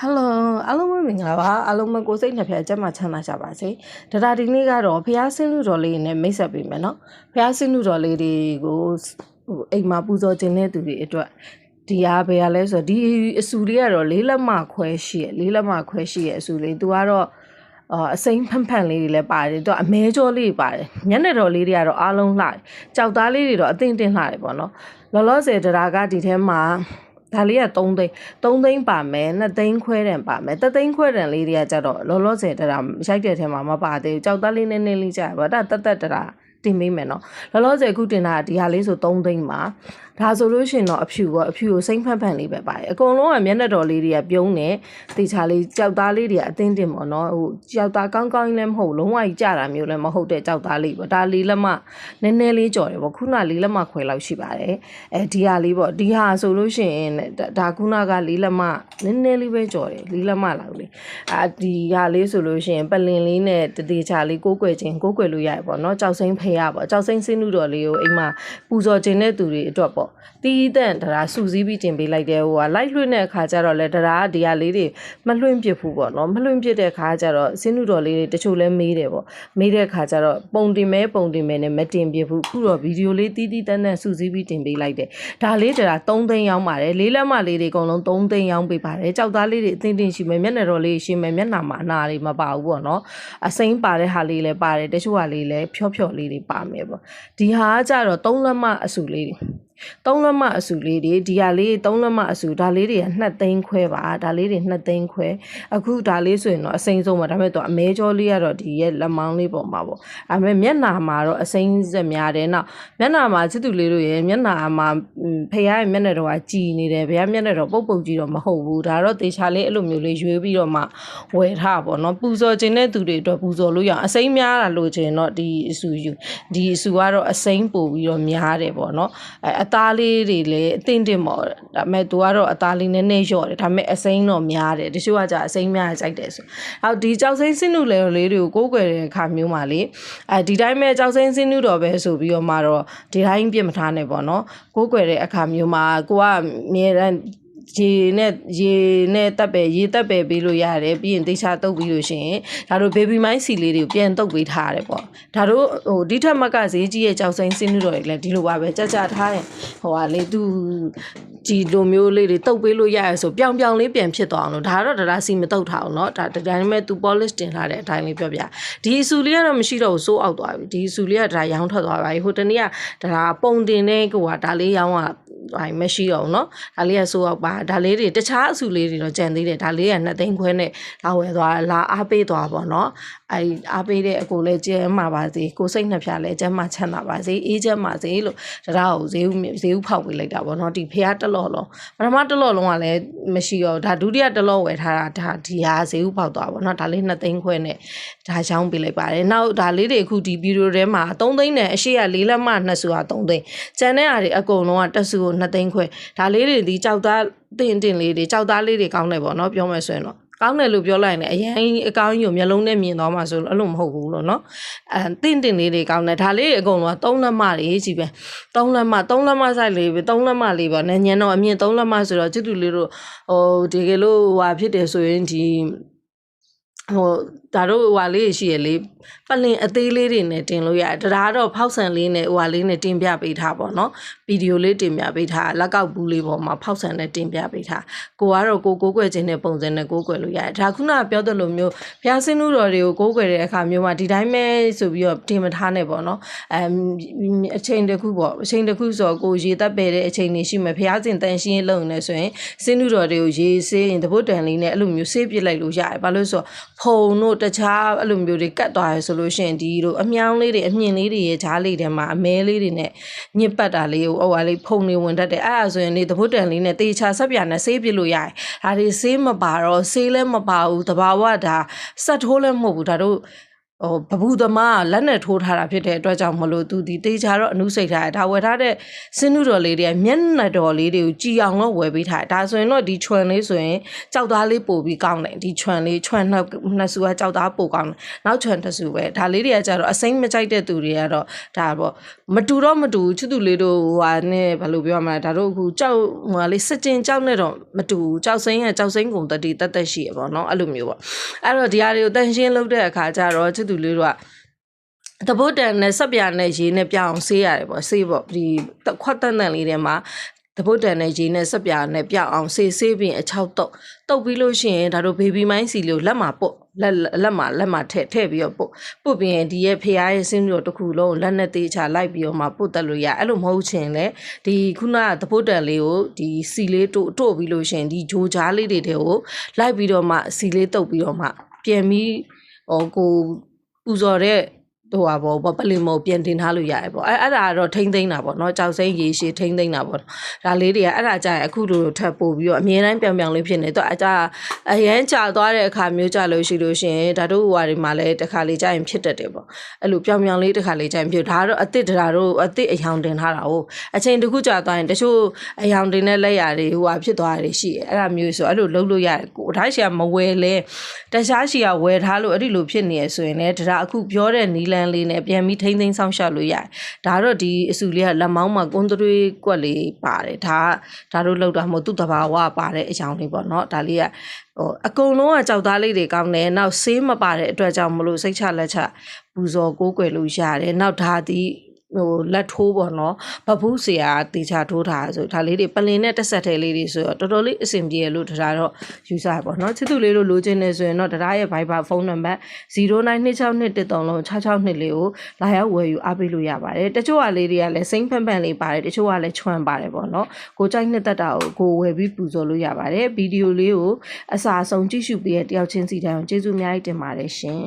Hello အားလုံးပဲမင်္ဂလာပါအားလုံးပဲကိုစိတ်နှစ်ဖြတ်ကျမချမ်းသာကြပါစေဒါဒီနေ့ကတော့ဖျားဆင်းလူတော်လေးနဲ့မိတ်ဆက်ပေးမယ်နော်ဖျားဆင်းလူတော်လေးတွေကိုအိမ်မှာပူဇော်ခြင်းတဲ့သူတွေအတွက်ဒီအားပဲရလဲဆိုတော့ဒီအဆူလေးကတော့လေးလက်မခွဲရှိရဲ့လေးလက်မခွဲရှိရဲ့အဆူလေးသူကတော့အစိမ်းဖန့်ဖန့်လေးတွေလည်းပါတယ်သူကအမဲကြောလေးပါတယ်ညနေတော်လေးတွေကတော့အားလုံးလှတယ်ကြောက်သားလေးတွေတော့အသင့်တင်လှတယ်ပေါ့နော်လောလောဆယ်တရားကဒီထဲမှာဒါလေးက3သိန်းပါမယ်2သိန်းခွဲတန်ပါမယ်3သိန်းခွဲတန်လေးတွေကကြတော့လောလောဆယ်တရားရိုက်တဲ့ထဲမှာမပါသေးဘူးကြောက်သားလေးနည်းနည်းလေးကြာပါဒါတက်တရားတင်ပေးမယ်နော်လောလောဆယ်အခုတင်တာဒီဟာလေးဆို3သိန်းပါဒါဆိုလို့ရှိရင်တော့အဖြူကိုစိမ့်ဖန့်လေးပဲပါတယ်အကုန်လုံးကမျက်နှာတော်လေးတွေကပြုံးနေတေချာလေးကြောက်သားလေးတွေကအသင်းတင်ပေါ့နော်ဟိုကြောက်သားကောင်းကောင်းလည်းမဟုတ်လုံးဝကြီးကြတာမျိုးလည်းမဟုတ်တဲ့ကြောက်သားလေးပေါ့ဒါလေးလက်မနည်းနည်းလေးကြော်တယ်ပေါ့ခုနလေးလက်မခွဲလောက်ရှိပါတယ်ဒီဟာလေးပေါ့ဒီဟာဆိုလို့ရှိရင်ဒါခုနကလေးလက်မနည်းနည်းလေးပဲကြော်တယ်လေးလက်မလောက်လေးဒီဟာလေးဆိုလို့ရှိရင်ပလင်လေးနဲ့တေချာလေးကိုးကွယ်လို့ရတယ်ပေါ့နော်ကြောက်စိမ့်ဖေးရပေါ့ကြောက်စိမ့်စင်းနုတော်လေးကိုအိမ်မှာပူဇော်ခြင်းတဲ့သူတွေအတွက်ပေါ့တီးတန့်တရားစူစည်းပြီးတင်ပေးလိုက်တယ်ဟိုကလိုက်လွှင့်တဲ့အခါကျတော့လဲတရားဒီဟာလေးတွေမလွှင့်ပြစ်ဘူးပေါ့နော်မလွှင့်ပြစ်တဲ့အခါကျတော့စင်းနုတော်လေးတွေတချို့လဲမေးတယ်ပေါ့မေးတဲ့အခါကျတော့ပုံတင်မဲနဲ့မတင်ပြဘူးခုတော့ဗီဒီယိုလေးတီးတန့်စူစည်းပြီးတင်ပေးလိုက်တယ်ဒါလေးတရား3သိန်းရောင်းပါတယ်လေးလက်မလေးတွေအကုန်လုံး3သိန်းရောင်းပေးပါတယ်ကြောက်သားလေးတွေအသင်းရှိမယ်မျက်နှာတော်လေးရှိမယ်မျက်နှာမှာအနာတွေမပါဘူးပေါ့နော်အစိမ်းပါတဲ့ဟာလေးလည်းပါတယ်တချို့ဟာလေးလည်းဖြော့လေးတွေပါမယ်ပေါ့ဒီဟာကကြတော့3လက်မအဆူလေးတွေ3လက်မအဆူလေးတွေဒီဟာလေး3လက်မအဆူဒါလေးတွေက2သိန်းခွဲပါဒါလေးတွေ2သိန်းခွဲအခုဒါလေးဆိုရင်တော့အစိမ်းဆုံးပါဒါပေမဲ့တော့အမဲကြောလေးကတော့ဒီရဲ့လက်မောင်းလေးပေါ်မှာပေါ့ဒါပေမဲ့မျက်နှာမှာတော့အစိမ်းဆက်များတယ်နောက်မျက်နှာမှာချစ်သူလေးတို့ရဲ့မျက်နှာမှာဖခင်ရဲ့မျက်နှာတော်ကကြည်နေတယ်ဘုရားမျက်နှာတော်ပုတ်ကြီးတော့မဟုတ်ဘူးဒါတော့တေချာလေးအဲ့လိုမျိုးလေးရွေးပြီးတော့မှဝယ်ထားပေါ့နော်ပူဇော်ခြင်းတဲ့သူတွေအတွက်ပူဇော်လို့ရအောင်အစိမ်းများတာလို့ခြင်းတော့ဒီအဆူကတော့အစိမ်းပို့ပြီးတော့များတယ်ပေါ့နော်အသားလေးတွေလည်းအသင့်တင်ပေါ့ဒါပေမဲ့သူကတော့အသားလေးနည်းနည်းလျော့တယ်ဒါပေမဲ့အစိမ်းတော့များတယ်တချို့ကကြာအစိမ်းများကြိုက်တယ်ဆိုအော်ဒီကြောက်စိမ်းစင်းနုလေလေးတွေကိုကိုးကွယ်တဲ့အခါမျိုးမှာလေဒီတိုင်းပဲကြောက်စိမ်းစင်းနုတော်ပဲဆိုပြီးတော့မှတော့ဒီတိုင်းပြစ်မထားနဲ့ပေါ့နော်ကိုးကွယ်တဲ့အခါမျိုးမှာကိုကအမြဲတမ်းရေနဲ့တက်ပဲပေးလို့ရတယ်ပြီးရင်တေချာတုပ်ပြီးလို့ရှိရင်ဒါတို့ baby မိုင်းစီလေးတွေကိုပြန်တုပ်ပေးထားရတယ်ပေါ့ဒါတို့ဟိုဒီထက်မကဈေးကြီးရဲ့ကြောက်စိမ်းစင်းနုတော်တွေလည်းဒီလိုပါပဲကြထားရင်ဟိုဟာလေသူဒီလိုမျိုးလေးတွေတုပ်ပေးလို့ရရဆိုပြောင်လေးပြန်ဖြစ်သွားအောင်လို့ဒါတော့ဒါစီမတုပ်ထားအောင်เนาะဒါတိုင်းမဲ့သူ polish တင်ထားတဲ့အတိုင်းလေးပြောပြဒီအဆူလေးကတော့မရှိတော့ဘူးစိုးအောက်သွားပြီဒီအဆူလေးကဒါရောင်းထွက်သွားပါပြီဟိုတနေ့ကဒါပုံတင်တဲ့ကိုကဒါလေးရောင်းကမရှိတော့ဘူးเนาะဒါလေးကစိုးအောက်ပါဒါလေးတွေတခြားအဆူလေးတွေတော့ကြံသေးတယ်ဒါလေးက2သိန်းခွဲနဲ့ဒါဝယ်သွားလာအားပေးသွားပေါ့เนาะအားပေးတဲ့အကိုလည်းကျဲမှာပါစေကိုစိတ်နှစ်ဖြာလည်းကျဲမှာချမ်းသာပါစေအေးချမ်းပါစေလို့တရားကိုဈေးဥဖောက်ပေးလိုက်တာပေါ့เนาะဒီဖះတလော့လုံးပထမတလော့လုံးကလည်းမရှိတော့ဒါဒုတိယတလော့ဝယ်ထားတာဒါဒီဟာဈေးဥဖောက်သွားပေါ့เนาะဒါလေး2သိန်းခွဲနဲ့ဒါရောင်းပေးလိုက်ပါတယ်နောက်ဒါလေးတွေအခုဒီဗီဒီယိုထဲမှာ3သိန်းနဲ့အရှိက4လက်မ2ဆူက3သိန်းကျန်တဲ့ဟာတွေအကုန်လုံးက1ဆူကို2သိန်းခွဲဒါလေးတွေဒီကြောက်သားတင်လေးတွေကြောက်သားလေးတွေကောင်းတယ်ပေါ့เนาะပြောမယ်ဆိုရင်တော့ကောင်းတယ်လို့ပြောလိုက်ရင်အရင်အကောင်းကြီးကိုမျက်လုံးနဲ့မြင်သွားမှာဆိုလို့အဲ့လိုမဟုတ်ဘူးလို့เนาะတင်လေးတွေကောင်းတယ်ဒါလေးတွေအကုန်လုံးက3လက်မတွေကြီးပဲ3လက်မစိုက်လေးပဲ3လက်မလေးပေါ့နည်းညံတော့အမြင့်3လက်မဆိုတော့ချစ်သူလေးတို့ဟိုဒီကလို့ဟွာဖြစ်တယ်ဆိုရင်ဒီဟိုဒါတို့ဟွာလေးရှိရလေပလင်အသေးလေးတွေနဲ့တင်လို့ရတယ်ဒါတော့ဖောက်ဆန်လေးနဲ့ဟွာလေးနဲ့တင်ပြပေးထားပေါ့နော်ဗီဒီယိုလေးတင်ပြပေးထားလက်ကောက်ဘူးလေးပေါ်မှာဖောက်ဆန်နဲ့တင်ပြပေးထားကိုကတော့ကိုးကွယ်ခြင်းနဲ့ပုံစံနဲ့ကိုးကွယ်လို့ရတယ်ဒါခုနကပြောသလိုမျိုးဘုရားစင်းနုတော်တွေကိုကိုးကွယ်တဲ့အခါမျိုးမှာဒီတိုင်းပဲဆိုပြီးတော့တင်မထားနဲ့ပေါ့နော်အချိန်တစ်ခုပေါ့အချိန်တစ်ခုဆိုကိုရေတက်ပေတဲ့အချိန်တွေရှိမယ်ဘုရားရှင်တန်ရှင်းလုံးနေဆိုရင်စင်းနုတော်တွေကိုရေဆေးရင်တပုတ်တန်လေးနဲ့အဲ့လိုမျိုးဆေးပစ်လိုက်လို့ရတယ်ဘာလို့ဆိုဖုံတို့တခြားအဲ့လိုမျိုးတွေကတ်သွားရဆိုလို့ရှိရင်ဒီလိုအမြောင်းလေးတွေအမြင့်လေးတွေရဲ့ဂျားလေးတွေမှာအမဲလေးတွေနဲ့ညစ်ပတ်တာလေးကိုဟိုဟာလေးဖုံနေဝင်တတ်တယ်အဲ့ဒါဆိုရင်ဒီတပုတ်တန်လေးနဲ့တေချာဆက်ပြာနဲ့ဆေးပစ်လို့ရတယ်ဒါတွေဆေးမပါတော့ဆေးလည်းမပါဘူးတဘာဝဒါဆက်ထိုးလည်းမဟုတ်ဘူးဒါတို့ ဘဘူးသမားလက်နဲ့ထိုးထားတာဖြစ်တဲ့အတွက်ကြောင့်မလို့သူဒီတေချာတော့အနုစိတ်ထားတယ်ဒါဝယ်ထားတဲ့စင်းနုတော်လေးတွေကမျက်နှာတော်လေးတွေကိုကြည်အောင်တော့ဝယ်ပေးထားတယ်ဒါဆိုရင်တော့ဒီချွန်လေးဆိုရင်ကြောက်သားလေးပို့ပြီးကောင်းတယ်ဒီချွန်လေးချွန်နှစ်စုကကြောက်သားပို့ကောင်းတယ်နောက်ချွန်တစ်စုပဲဒါလေးတွေကကြတော့အစိမ့်မကြိုက်တဲ့သူတွေကတော့ဒါပေါ့မတူချစ်သူလေးတို့ဟာနဲ့ဘယ်လိုပြောရမလဲဒါတို့အခုကြောက်ဟိုလေးစကြင်ကြောက်နဲ့တော့မတူကြောက်စိမ့်ကုန်တတိတက်ရှိရပေါ့နော်အဲ့လိုမျိုးပေါ့အဲ့တော့ဒီဟာတွေကိုတန်ရှင်းလုပ်တဲ့အခါကျတော့ချစ်သူလေးတို့ကတပုတ်တန်နဲ့ဆက်ပြာနဲ့ရေနဲ့ပြောင်းဆေးရတယ်ပေါ့ဆေးပေါ့ဒီခွက်တန်လေးထဲမှာတပုတ်တန်နဲ့ရေနဲ့ဆက်ပြာနဲ့ပြောင်းအောင်ဆေးပြီးအချောက်တုတ်ပြီးလို့ရှိရင်ဒါတို့ဘေဘီမိုင်းစီလေးကိုလက်မှာပုတ်လက်မှာထည့်ပြီးတော့ပုတ်ပြီးရင်ဒီရဲ့ဖျားရဲ့စင်းမျိုးတစ်ခုလုံးလက်နဲ့သေးချလိုက်ပြီးတော့မှပုတ်တက်လို့ရအဲ့လိုမဟုတ်ချင်လေဒီခုနကတပုတ်တန်လေးကိုဒီစီလေးတို့ပြီးလို့ရှိရင်ဒီဂျိုကြားလေးတွေကိုလိုက်ပြီးတော့မှစီလေးတုတ်ပြီးတော့မှပြန်ပြီးကိုပူဇော်တဲ့ဟိုပါပေါ့ပလင်မောပြန်တင်ထားလို့ရတယ်ပေါ့အဲ့ဒါကတော့ထိမ့်သိမ့်တာပေါ့နော်ကြောက်စိမ့်ရေရှည်ထိမ့်သိမ့်တာပေါ့ဒါလေးတွေကအဲ့ဒါကြာရင်အခုလိုထပ်ပို့ပြီးတော့အမြဲတမ်းပြောင်လေးဖြစ်နေတော့အရန်ကြာသွားတဲ့အခါမျိုးကြာလို့ရှိလို့ရှင်ဒါတို့ဟိုဟာတွေမှာလည်းတစ်ခါလေးကြာရင်ဖြစ်တတ်တယ်ပေါ့အဲ့လိုပြောင်လေးတစ်ခါလေးကြာရင်ဖြစ်ဒါကတော့အစ်စ်ဒါတို့အစ်စ်အယောင်တင်ထားတာဟုတ်အချိန်တစ်ခုကြာသွားရင်တချို့အယောင်တင်တဲ့လက်ရာတွေဟိုဟာဖြစ်သွားတာရှိတယ်အဲ့ဒါမျိုးဆိုအဲ့လိုလုပ်လို့ရတယ်ကိုဒါရှိကမဝယ်လဲတခြားရှိကဝယ်ထားလို့အဲ့ဒီလိုဖြစ်နေရဆိုရင်လည်းဒါအခုပြောတဲ့နီလန်လေးနဲ့ပြန်ပြီးထိမ့်ဆောင်ရှောက်လို့ရတယ်ဒါတော့ဒီအစုလေးကလက်မောင်းမှာကွန်သွေးကွက်လေးပါတယ်ဒါတို့လောက်တာမဟုတ်သူ့တဘာဝပါတဲ့အကြောင်းလေးပေါ့နော်ဒါလေးကအကုန်လုံးကကြောက်သားလေးတွေကောင်းတယ်နောက်ဆေးမပါတဲ့အတွက်ကြောင့်မလို့စိတ်ချလက်ချပူဇော်ကိုးကွယ်လို့ရတယ်နောက်ဒါဒီလက်ထိုးပေါ့နော်ဘဘူးဆရာတေချာထိုးထားဆိုဒါလေးတွေပလင်နဲ့တက်ဆက်တဲ့လေးတွေဆိုတော့တော်တော်လေးအဆင်ပြေရလို့ဒါတော့ယူဆပါပေါ့နော်ချစ်သူလေးတို့လိုချင်နေဆိုရင်တော့ဒါရဲ့ Viber ဖုန်းနံပါတ်0926213662လေးကိုလာရောက်ဝယ်ယူအားပေးလို့ရပါတယ်တချို့ဟာလေးတွေကလည်းစိမ့်ဖန်လေးပါတယ်တချို့ကလည်းချွန်ပါတယ်ပေါ့နော်ကိုကြိုက်နှစ်သက်တာကိုဝယ်ပြီးပူဇော်လို့ရပါတယ်ဗီဒီယိုလေးကိုအစာအဆုံးကြည့်ရှုပေးတဲ့တယောက်ချင်းစီတိုင်းကျေးဇူးအများကြီးတင်ပါတယ်ရှင်